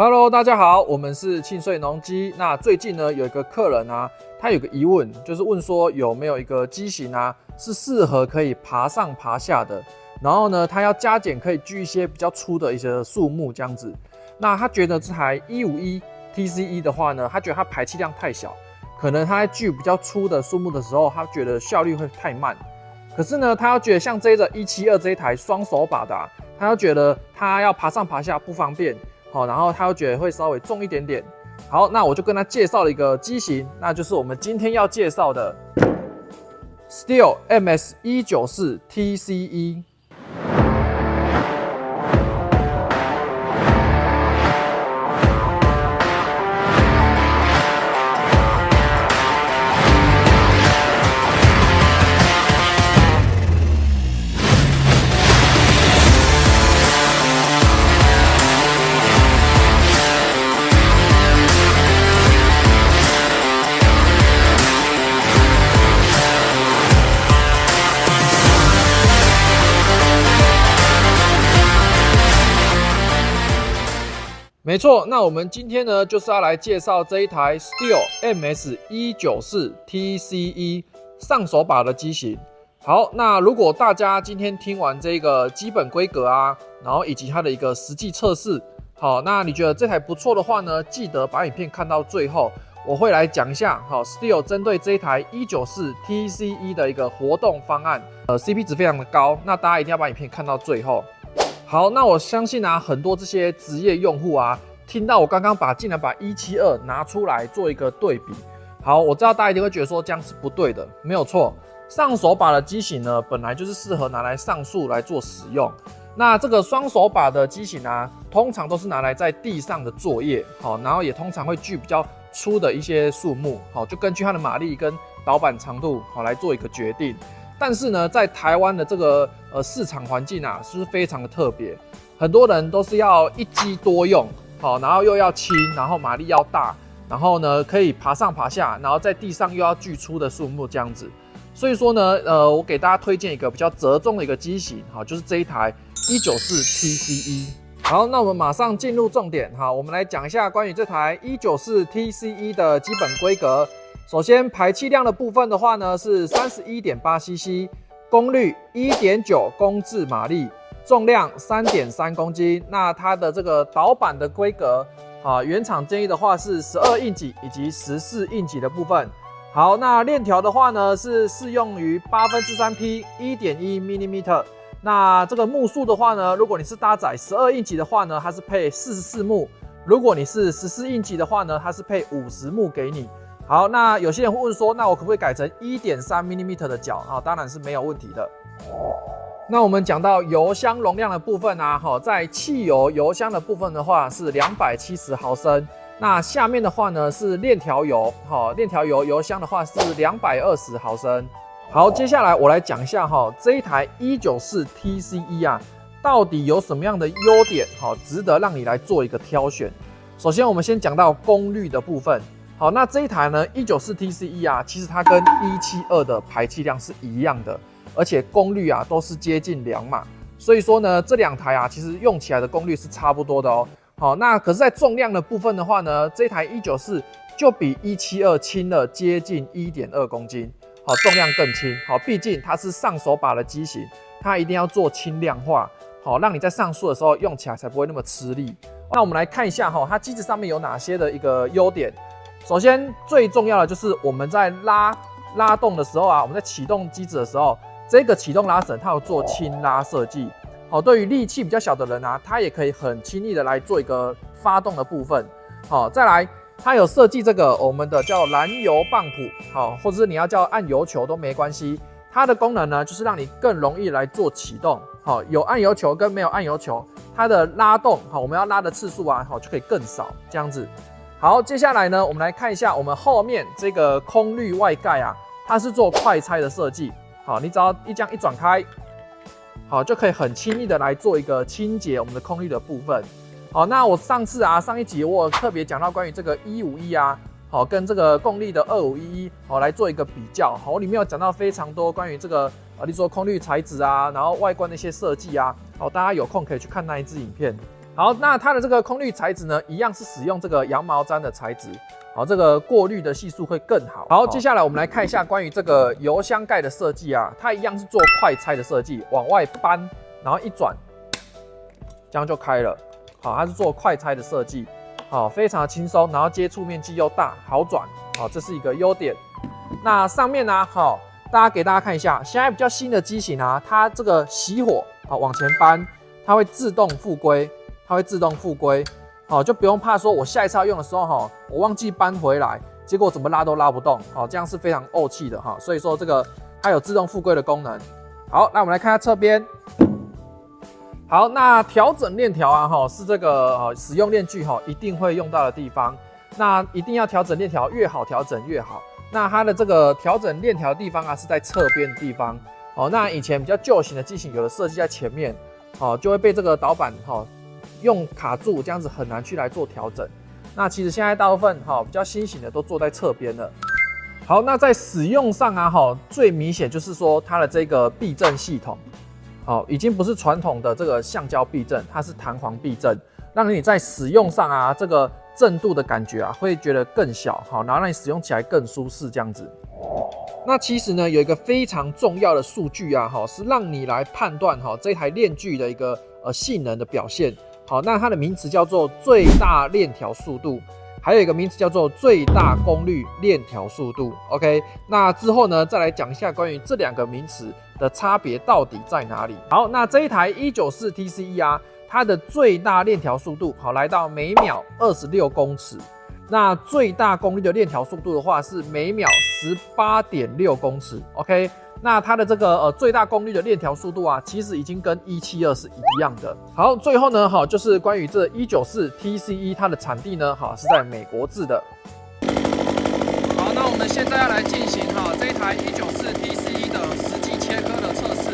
Hello， 大家好，我们是庆穗农机。那最近呢，有一个客人啊，他有个疑问，就是问说有没有一个机型啊，是适合可以爬上爬下的。然后呢，他要加减可以锯一些比较粗的一些树木这样子。那他觉得这台151 TCE 的话呢，他觉得它排气量太小，可能他在锯比较粗的树木的时候，他觉得效率会太慢。可是呢，他要觉得像这个172这一台双手把的，他要觉得他要爬上爬下不方便。好，然后他又觉得会稍微重一点点。好，那我就跟他介绍了一个机型，那就是我们今天要介绍的 Stihl MS 194 TCE。没错，那我们今天呢，就是要来介绍这一台 Stihl MS 194 TCE 上手把的机型。好，那如果大家今天听完这个基本规格啊，然后以及它的一个实际测试，好，那你觉得这台不错的话呢，记得把影片看到最后，我会来讲一下，好 ，Stihl 针对这一台194 TCE 的一个活动方案，CP 值非常的高，那大家一定要把影片看到最后。好，那我相信啊，很多这些职业用户啊，听到我刚刚竟然把172拿出来做一个对比。好，我知道大家一定会觉得说这样是不对的，没有错。上手把的机型呢，本来就是适合拿来上树来做使用。那这个双手把的机型啊，通常都是拿来在地上的作业，好，然后也通常会锯比较粗的一些树木，好，就根据它的马力跟导板长度，好来做一个决定。但是呢，在台湾的这个市场环境啊，是非常的特别，很多人都是要一机多用，好，然后又要轻，然后马力要大，然后呢可以爬上爬下，然后在地上又要锯粗的树木这样子。所以说呢，我给大家推荐一个比较折中的一个机型，好，就是这一台194 TCE。好，那我们马上进入重点，好，我们来讲一下关于这台194 TCE 的基本规格。首先，排气量的部分的话呢，是 31.8cc， 功率 1.9 公制马力，重量 3.3 公斤。那它的这个导板的规格啊，原厂建议的话是12英级以及14英级的部分。好，那链条的话呢，是适用于3/8 1.1 mm。那这个目数的话呢，如果你是搭载12英级的话呢，它是配44目；如果你是14英级的话呢，它是配50目给你。好，那有些人会问说，那我可不可以改成 1.3 mm 的角啊？当然是没有问题的。那我们讲到油箱容量的部分啊，在汽油油箱的部分的话是270毫升，那下面的话呢是链条油，链条油油箱的话是220毫升。好，接下来我来讲一下这一台194 TCE 啊，到底有什么样的优点，值得让你来做一个挑选。首先，我们先讲到功率的部分。好，那这一台呢194 TCE 啊，其实它跟172的排气量是一样的，而且功率啊都是接近2码，所以说呢，这两台啊其实用起来的功率是差不多的哦。好，那可是在重量的部分的话呢，这台194就比172轻了接近 1.2 公斤，好，重量更轻。好，毕竟它是上手把的机型，它一定要做轻量化，好，让你在上树的时候用起来才不会那么吃力。那我们来看一下它机子上面有哪些的一个优点。首先，最重要的就是我们在拉动的时候啊，我们在启动机子的时候，这个启动拉绳它有做轻拉设计，好，对于力气比较小的人啊，它也可以很轻易的来做一个发动的部分。好，再来，它有设计这个我们的叫燃油棒谱，好，或者是你要叫按油球都没关系。它的功能呢，就是让你更容易来做启动。好，有按油球跟没有按油球，它的拉动，好，我们要拉的次数啊，好就可以更少，这样子。好，接下来呢，我们来看一下我们后面这个空滤外盖啊，它是做快拆的设计。好，你只要这样一转开，好就可以很轻易的来做一个清洁我们的空滤的部分。好，那我上一集我有特别讲到关于这个151啊，好跟这个共利的2511好来做一个比较。好，我里面有讲到非常多关于这个例如说空滤材质啊，然后外观的一些设计啊，好大家有空可以去看那一支影片。好，那它的这个空滤材质呢，一样是使用这个羊毛毡的材质，好，这个过滤的系数会更好。好，接下来我们来看一下关于这个油箱盖的设计啊，它一样是做快拆的设计，往外扳，然后一转，这样就开了。好，它是做快拆的设计，好，非常的轻松，然后接触面积又大，好转，好，这是一个优点。那上面呢，好，给大家看一下，现在比较新的机型啊，它这个熄火，好，往前扳，它会自动复归。好，就不用怕说我下一次要用的时候哈，我忘记搬回来，结果怎么拉都拉不动，好，这样是非常怄气的哈。所以说这个它有自动复归的功能。好，那我们来看下侧边。好，那调整链条啊哈，是这个使用链锯哈一定会用到的地方。那一定要调整链条，越好调整越好。那它的这个调整链条的地方啊是在侧边的地方。哦，那以前比较旧型的机型有的设计在前面，哦就会被这个导板哈。用卡住这样子很难去来做调整。那其实现在大部分比较新型的都做在侧边了。好，那在使用上啊最明显就是说它的这个避震系统，已经不是传统的这个橡胶避震，它是弹簧避震，让你在使用上啊这个震度的感觉啊会觉得更小，然后让你使用起来更舒适这样子。那其实呢有一个非常重要的数据啊是让你来判断这台链锯的一个性能的表现。好，那它的名词叫做最大链条速度，还有一个名词叫做最大功率链条速度。OK， 那之后呢，再来讲一下关于这两个名词的差别到底在哪里。好，那这一台194 TCE 啊，它的最大链条速度来到每秒26公尺，那最大功率的链条速度的话是每秒18.6公尺。OK。那它的这个最大功率的链条速度啊，其实已经跟172是一样的。好，最后呢，就是关于这194 TCE 它的产地呢，是在美国制的。好，那我们现在要来进行这一台194 TCE 的实际切割的测试。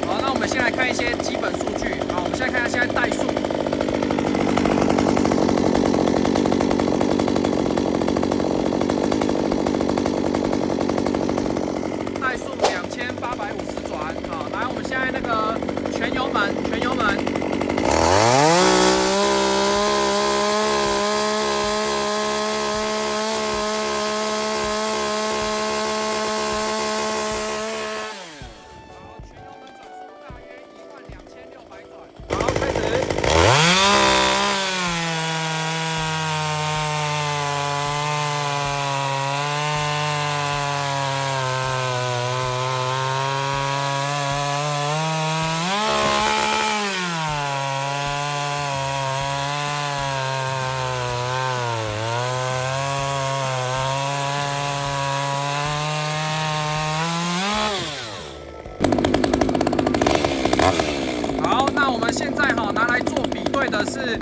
好，那我们先来看一些基本数据。好，我们现在看一下现在代数。2850转，好，来，我们现在那个全油门。现在拿来做比对的是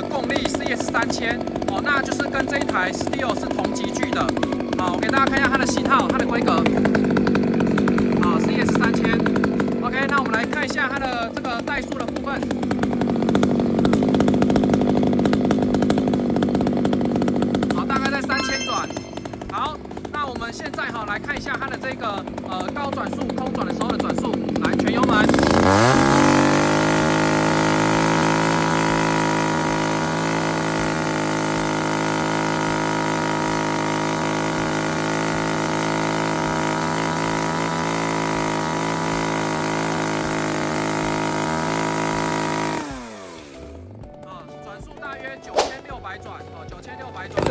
共力 CS3000哦，那就是跟这一台 Steel 是同级距的。好，我给大家看一下它的型号、它的规格。好 ，CS3000。OK， 那我们来看一下它的这个代数的部分。好，大概在3000转。好，那我们现在来看一下它的这个高转速、空转的时候的转速。来，全油门。大约9600转哦，9600转。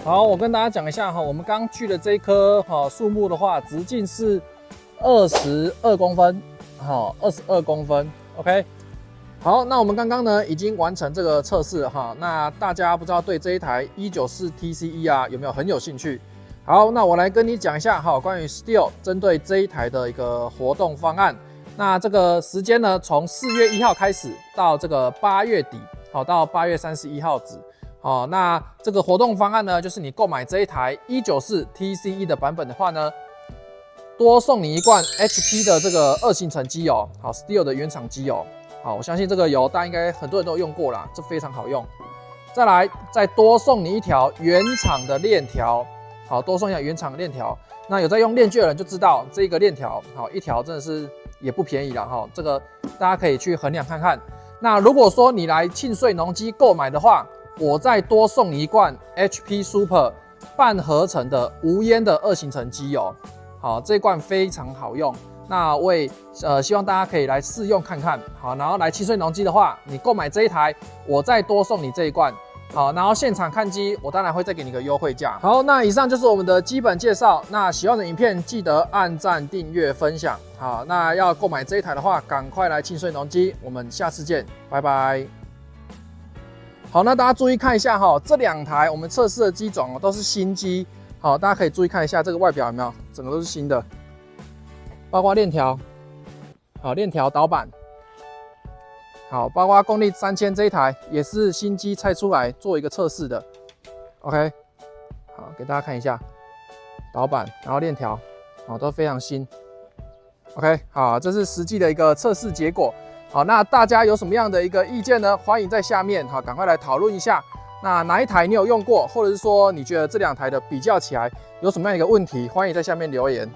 好，我跟大家讲一下我们刚锯的这一棵树木的话，直径是22公分，22公分 ，OK。好，那我们刚刚呢已经完成这个测试了那大家不知道对这一台194 TCE 啊有没有很有兴趣？好，那我来跟你讲一下关于 Steel 针对这一台的一个活动方案。那这个时间呢，从4月1号开始到这个8月底，好，到8月31号止。好，那这个活动方案呢，就是你购买这一台194 TCE 的版本的话呢，多送你一罐 HP 的这个2行程机油，好 ，Stihl 的原厂机油。好，我相信这个油大家应该很多人都有用过啦，这非常好用。再来，再多送你一条原厂的链条，好，多送一条原厂的链条。那有在用链锯的人就知道，这个链条，好，一条真的是也不便宜啦，哈，这个大家可以去衡量看看。那如果说你来庆穗农机购买的话，我再多送你一罐 HP Super 半合成的无烟的2行程机油。好，这一罐非常好用，那我也希望大家可以来试用看看。好，然后来庆穗农机的话，你购买这一台，我再多送你这一罐。好，然后现场看机，我当然会再给你个优惠价。好，那以上就是我们的基本介绍。那喜欢的影片记得按赞、订阅、分享。好，那要购买这一台的话，赶快来庆穗农机。我们下次见，拜拜。好，那大家注意看一下哈，这2台我们测试的机种都是新机。好，大家可以注意看一下这个外表有没有，整个都是新的，包括链条，好，链条导板，好，包括功率3000这一台也是新机拆出来做一个测试的 ，OK， 好，给大家看一下导板，然后链条，好，都非常新 ，OK， 好，这是实际的一个测试结果。好，那大家有什么样的一个意见呢？欢迎在下面好，赶快来讨论一下。那哪一台你有用过，或者是说你觉得这2台的比较起来有什么样一个问题，欢迎在下面留言。